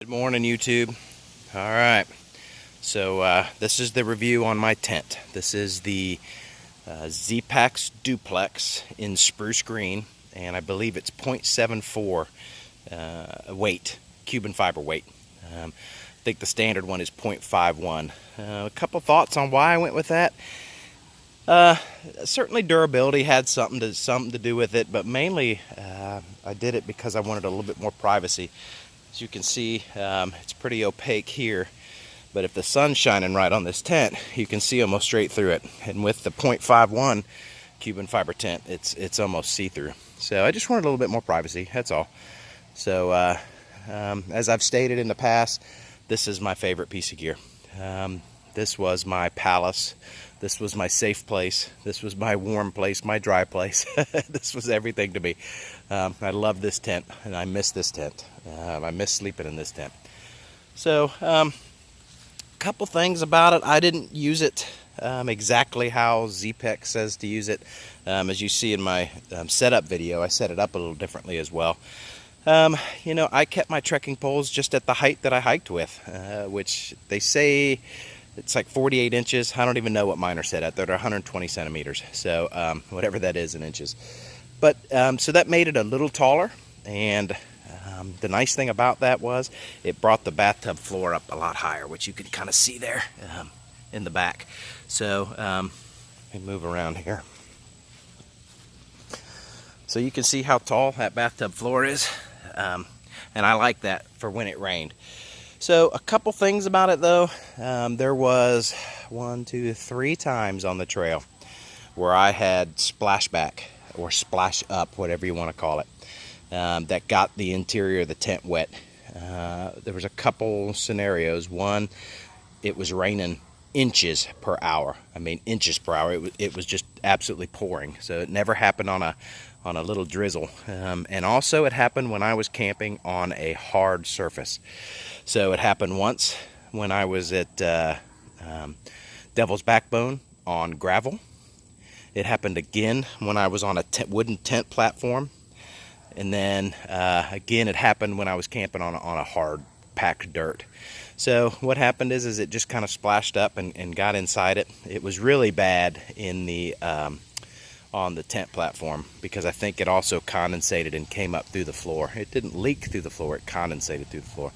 Good morning, YouTube. All right, so this is the review on my tent. This is the Zpacks Duplex in spruce green, and I believe it's 0.74 weight, Cuban fiber weight. I think the standard one is 0.51. A couple thoughts on why I went with that. Certainly durability had something to do with it, but mainly I did it because I wanted a little bit more privacy. As you can see, it's pretty opaque here, but if the sun's shining right on this tent, you can see almost straight through it. And with the 0.51 Cuban fiber tent, it's almost see-through. So I just wanted a little bit more privacy, that's all. So as I've stated in the past, this is my favorite piece of gear. This was my palace. This was my safe place. This was my warm place, my dry place. This was everything to me. I love this tent, and I miss this tent. I miss sleeping in this tent. So, a couple things about it. I didn't use it exactly how Zpacks says to use it. As you see in my setup video, I set it up a little differently as well. You know, I kept my trekking poles just at the height that I hiked with, which they say it's like 48 inches. I don't even know what mine are set at. They're 120 centimeters. So whatever that is in inches. But so that made it a little taller. And the nice thing about that was it brought the bathtub floor up a lot higher, which you can kind of see there in the back. So let me move around here. So you can see how tall that bathtub floor is. And I like that for when it rained. So a couple things about it though. There was 1, 2, 3 times on the trail where I had splashback or splash up, whatever you want to call it, that got the interior of the tent wet. There was a couple scenarios. One, it was raining inches per hour. I mean inches per hour. It was just absolutely pouring. So it never happened on a little drizzle. And also it happened when I was camping on a hard surface. So it happened once when I was at Devil's Backbone on gravel. It happened again when I was on a wooden tent platform. And then again it happened when I was camping on a hard packed dirt. So what happened is it just kind of splashed up and got inside it. It was really bad in the on the tent platform because I think it also condensated and came up through the floor. It didn't leak through the floor, it condensated through the floor.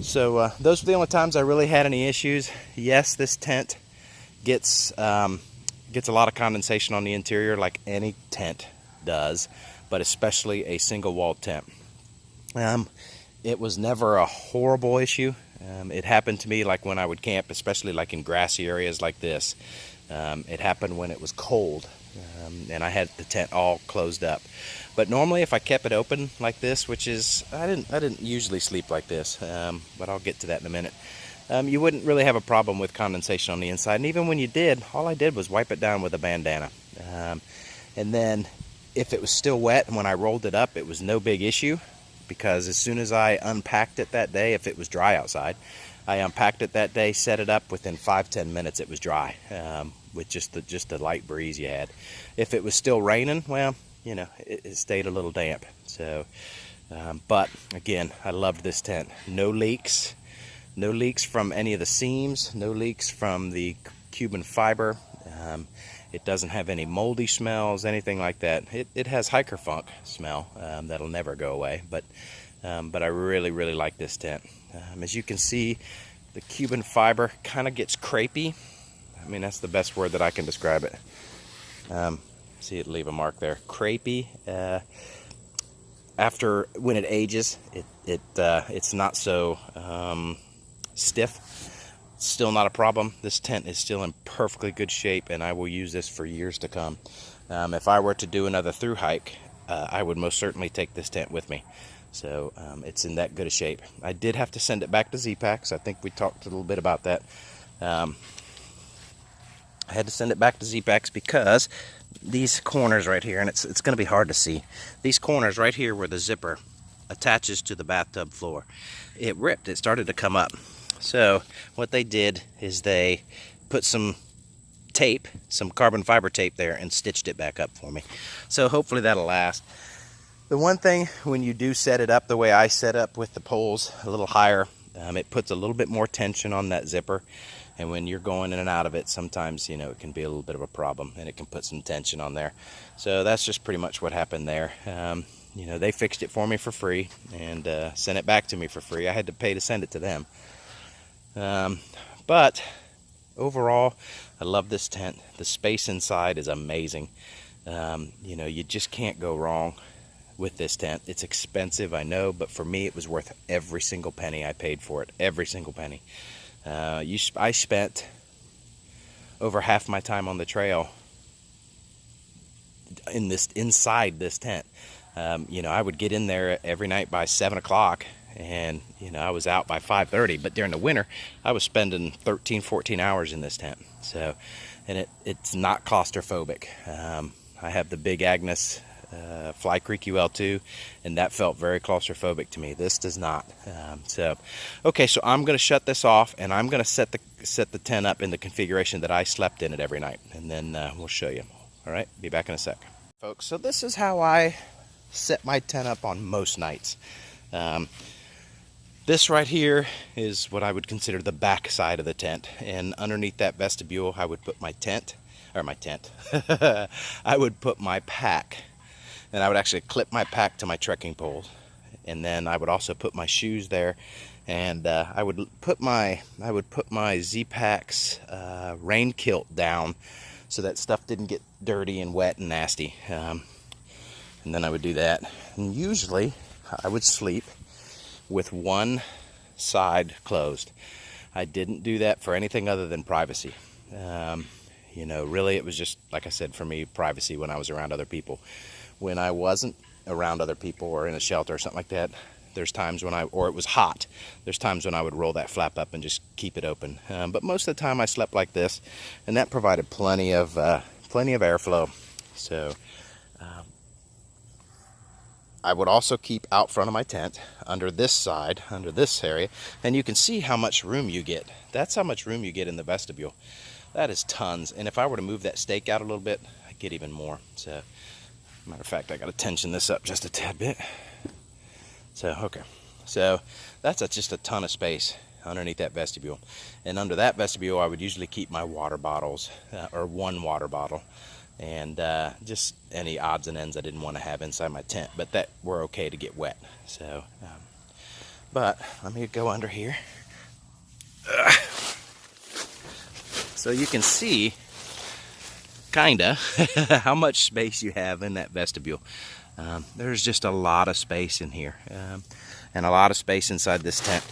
So those were the only times I really had any issues. Yes, this tent gets a lot of condensation on the interior like any tent does, but especially a single wall tent. It was never a horrible issue. It happened to me like when I would camp, especially like in grassy areas like this. It happened when it was cold and I had the tent all closed up. But normally if I kept it open like this, which is, I didn't usually sleep like this, but I'll get to that in a minute. You wouldn't really have a problem with condensation on the inside. And even when you did, all I did was wipe it down with a bandana. And then if it was still wet and when I rolled it up, it was no big issue. Because as soon as I unpacked it that day, if it was dry outside, I unpacked it that day, set it up, within 5-10 minutes it was dry, with just the light breeze you had. If it was still raining, well, you know, it stayed a little damp. So, but again, I loved this tent. No leaks from any of the seams, no leaks from the Cuban fiber. It doesn't have any moldy smells, anything like that. It has hiker funk smell that'll never go away, but I really like this tent. As you can see, the Cuban fiber kind of gets crepey. I mean, that's the best word that I can describe it. See it leave a mark there. Crepey. After when it ages, it's not so stiff. Still not a problem. This tent is still in perfectly good shape, and I will use this for years to come. If I were to do another through hike, I would most certainly take this tent with me. So it's in that good a shape. I did have to send it back to Zpacks. I think we talked a little bit about that. I had to send it back to Zpacks because these corners right here, and it's going to be hard to see. These corners right here where the zipper attaches to the bathtub floor, it ripped. It started to come up. So what they did is they put some tape, some carbon fiber tape there, and stitched it back up for me. So hopefully that'll last. The one thing when you do set it up the way I set up with the poles a little higher, it puts a little bit more tension on that zipper. And when you're going in and out of it, sometimes, you know, it can be a little bit of a problem and it can put some tension on there. So that's just pretty much what happened there. You know, they fixed it for me for free and sent it back to me for free. I had to pay to send it to them. But overall, I love this tent. The space inside is amazing. You know, you just can't go wrong with this tent. It's expensive, I know, but for me, it was worth every single penny I paid for it. Every single penny. I spent over half my time on the trail inside this tent. You know, I would get in there every night by 7 o'clock, and you know, I was out by 5:30. But during the winter, I was spending 13, 14 hours in this tent. So, and it's not claustrophobic. I have the Big Agnes Fly Creek UL2, and that felt very claustrophobic to me. This does not. Okay, so I'm going to shut this off, and I'm going to set the tent up in the configuration that I slept in it every night, and then we'll show you. All right, be back in a sec, folks. So this is how I set my tent up on most nights. This right here is what I would consider the back side of the tent, and underneath that vestibule, I would put my tent, I would put my pack. And I would actually clip my pack to my trekking pole, and then I would also put my shoes there, and I would put my Zpacks rain kilt down so that stuff didn't get dirty and wet and nasty. And then I would do that, and usually I would sleep with one side closed. I didn't do that for anything other than privacy. You know, really, it was just, like I said, for me, privacy when I was around other people. When I wasn't around other people or in a shelter or something like that, there's times when or it was hot, there's times when I would roll that flap up and just keep it open. But most of the time I slept like this, and that provided plenty of airflow. So I would also keep out front of my tent under this side, under this area, and you can see how much room you get. That's how much room you get in the vestibule. That is tons. And if I were to move that stake out a little bit, I'd get even more. So, matter of fact, I got to tension this up just a tad bit. So, okay. So, that's just a ton of space underneath that vestibule. And under that vestibule, I would usually keep my water bottles, or one water bottle, and just any odds and ends I didn't want to have inside my tent, but that were okay to get wet. So, but let me go under here. So you can see, kinda, how much space you have in that vestibule. There's just a lot of space in here, and a lot of space inside this tent.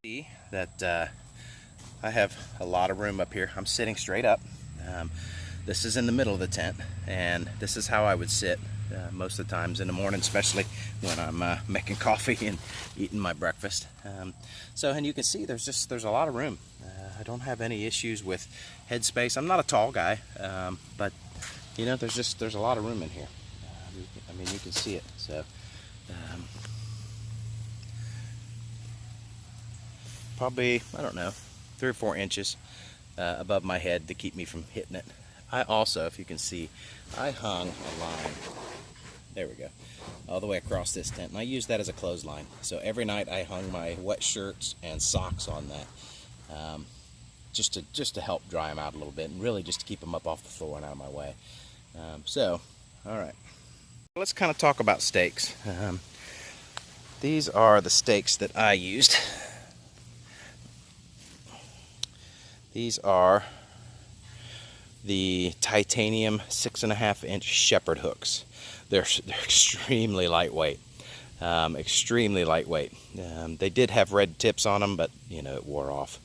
See that I have a lot of room up here. I'm sitting straight up. This is in the middle of the tent, and this is how I would sit most of the times in the morning, especially when I'm making coffee and eating my breakfast. And you can see there's a lot of room. I don't have any issues with headspace. I'm not a tall guy, but you know, there's a lot of room in here. I mean, you can see it. So probably, I don't know, 3 or 4 inches above my head to keep me from hitting it. I also, if you can see, I hung a line, there we go, all the way across this tent, and I use that as a clothesline. So every night I hung my wet shirts and socks on that, just to help dry them out a little bit, and really just to keep them up off the floor and out of my way. All right, let's kind of talk about stakes. These are the stakes that I used. These are the titanium 6.5-inch shepherd hooks. They're extremely lightweight. Extremely lightweight. They did have red tips on them, but you know, it wore off.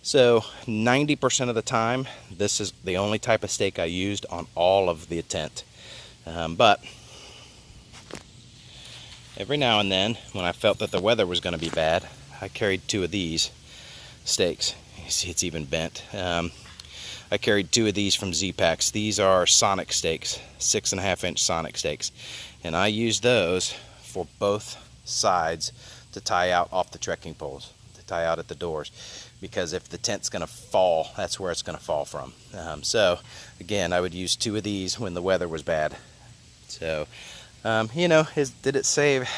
So 90% of the time, this is the only type of stake I used on all of the tent. But every now and then, when I felt that the weather was going to be bad, I carried 2 of these stakes. You see, it's even bent. I carried 2 of these from Zpacks. These are sonic stakes, 6.5-inch sonic stakes, and I use those for both sides to tie out off the trekking poles, to tie out at the doors, because if the tent's going to fall, that's where it's going to fall from. So again, I would use 2 of these when the weather was bad. So, you know, did it save?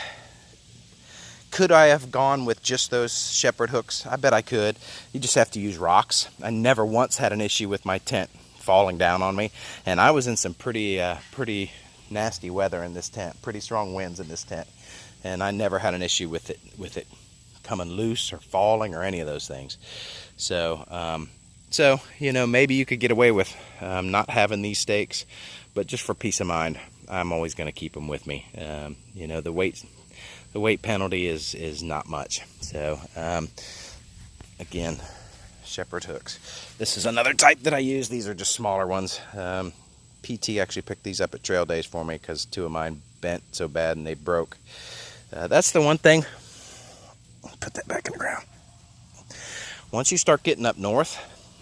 Could I have gone with just those shepherd hooks? I bet I could. You just have to use rocks. I never once had an issue with my tent falling down on me, and I was in some pretty nasty weather in this tent, pretty strong winds in this tent, and I never had an issue with it coming loose or falling or any of those things. So, so you know, maybe you could get away with not having these stakes, but just for peace of mind, I'm always going to keep them with me. You know, the weight penalty is not much. So again, shepherd hooks. This is another type that I use. These are just smaller ones. PT actually picked these up at trail days for me because 2 of mine bent so bad and they broke. That's the one thing. Put that back in the ground. Once you start getting up north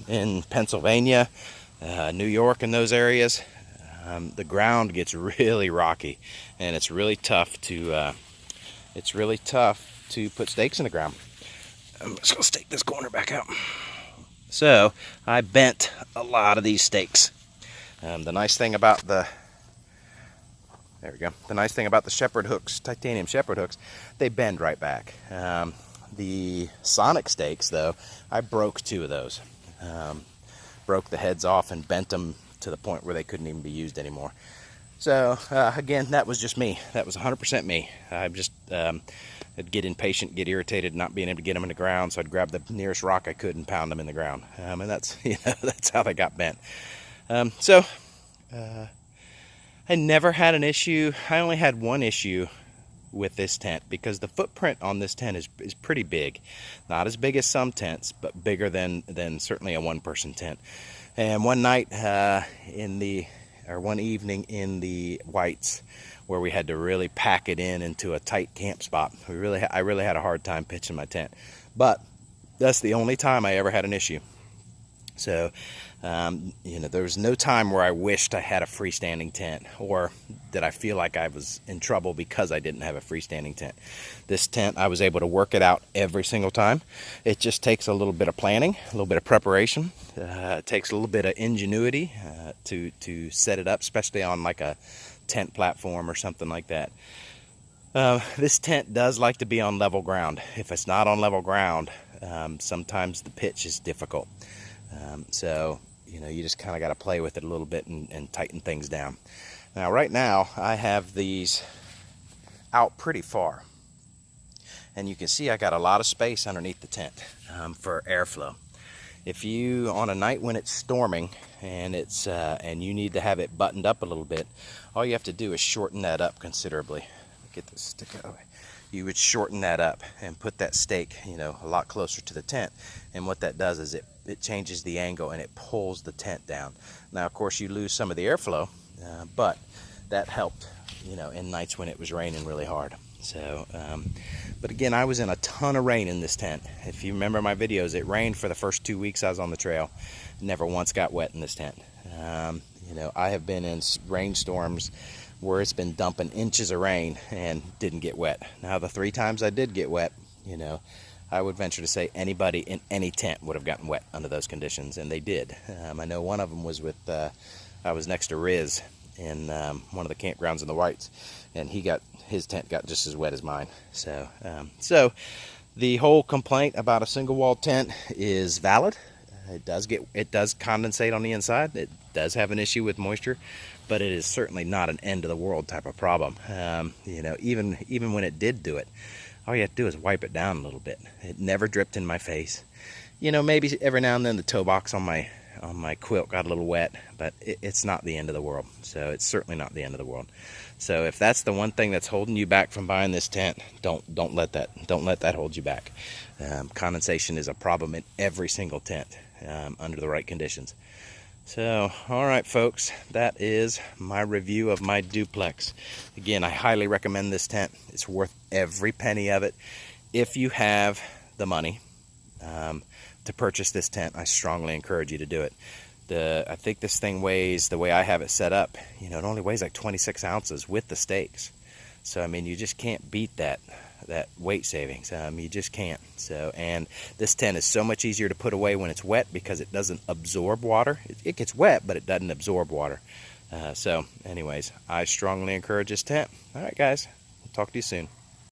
in Pennsylvania, New York, and those areas, the ground gets really rocky, and it's really tough to put stakes in the ground. I'm just gonna stake this corner back out. So I bent a lot of these stakes. The nice thing about the shepherd hooks, titanium shepherd hooks, they bend right back. The sonic stakes, though, I broke 2 of those. Broke the heads off and bent them to the point where they couldn't even be used anymore. So again, that was just me. That was 100% me. I just I'd get impatient, get irritated, not being able to get them in the ground, so I'd grab the nearest rock I could and pound them in the ground. And that's, you know, that's how they got bent. So I never had an issue. I only had one issue with this tent because the footprint on this tent is pretty big. Not as big as some tents, but bigger than certainly a one-person tent. And one night one evening in the Whites, where we had to really pack it into a tight camp spot, I really had a hard time pitching my tent. But that's the only time I ever had an issue. So, you know, there was no time where I wished I had a freestanding tent, or that I feel like I was in trouble because I didn't have a freestanding tent. This tent, I was able to work it out every single time. It just takes a little bit of planning, a little bit of preparation. It takes a little bit of ingenuity to set it up, especially on like a tent platform or something like that. This tent does like to be on level ground. If it's not on level ground, sometimes the pitch is difficult. So, you know, you just kind of got to play with it a little bit and tighten things down. Now, right now, I have these out pretty far. And you can see I got a lot of space underneath the tent for airflow. If you, on a night when it's storming and and you need to have it buttoned up a little bit, all you have to do is shorten that up considerably. Get this stick out of the way. You would shorten that up and put that stake, you know, a lot closer to the tent. And what that does is it changes the angle and it pulls the tent down. Now, of course, you lose some of the airflow, but that helped, you know, in nights when it was raining really hard. So, but again, I was in a ton of rain in this tent. If you remember my videos, it rained for the first 2 weeks I was on the trail. Never once got wet in this tent. You know, I have been in rainstorms where it's been dumping inches of rain and didn't get wet. Now, the 3 times I did get wet, you know, I would venture to say anybody in any tent would have gotten wet under those conditions, and they did. I know one of them was with, I was next to Riz in one of the campgrounds in the Whites, and his tent got just as wet as mine. So, so the whole complaint about a single wall tent is valid. It does condensate on the inside. It does have an issue with moisture, but it is certainly not an end of the world type of problem. You know, even when it did do it, all you have to do is wipe it down a little bit. It never dripped in my face. You know, maybe every now and then the toe box on my quilt got a little wet, but it's not the end of the world. So it's certainly not the end of the world. So if that's the one thing that's holding you back from buying this tent, don't let that hold you back. Condensation is a problem in every single tent under the right conditions. So, all right, folks, that is my review of my Duplex. Again, I highly recommend this tent. It's worth every penny of it. If you have the money to purchase this tent, I strongly encourage you to do it. I think this thing weighs, the way I have it set up, you know, it only weighs like 26 ounces with the stakes. So, I mean, you just can't beat that weight savings. You just can't. So, and this tent is so much easier to put away when it's wet because it doesn't absorb water. It gets wet, but it doesn't absorb water. So anyways, I strongly encourage this tent. All right, guys, talk to you soon.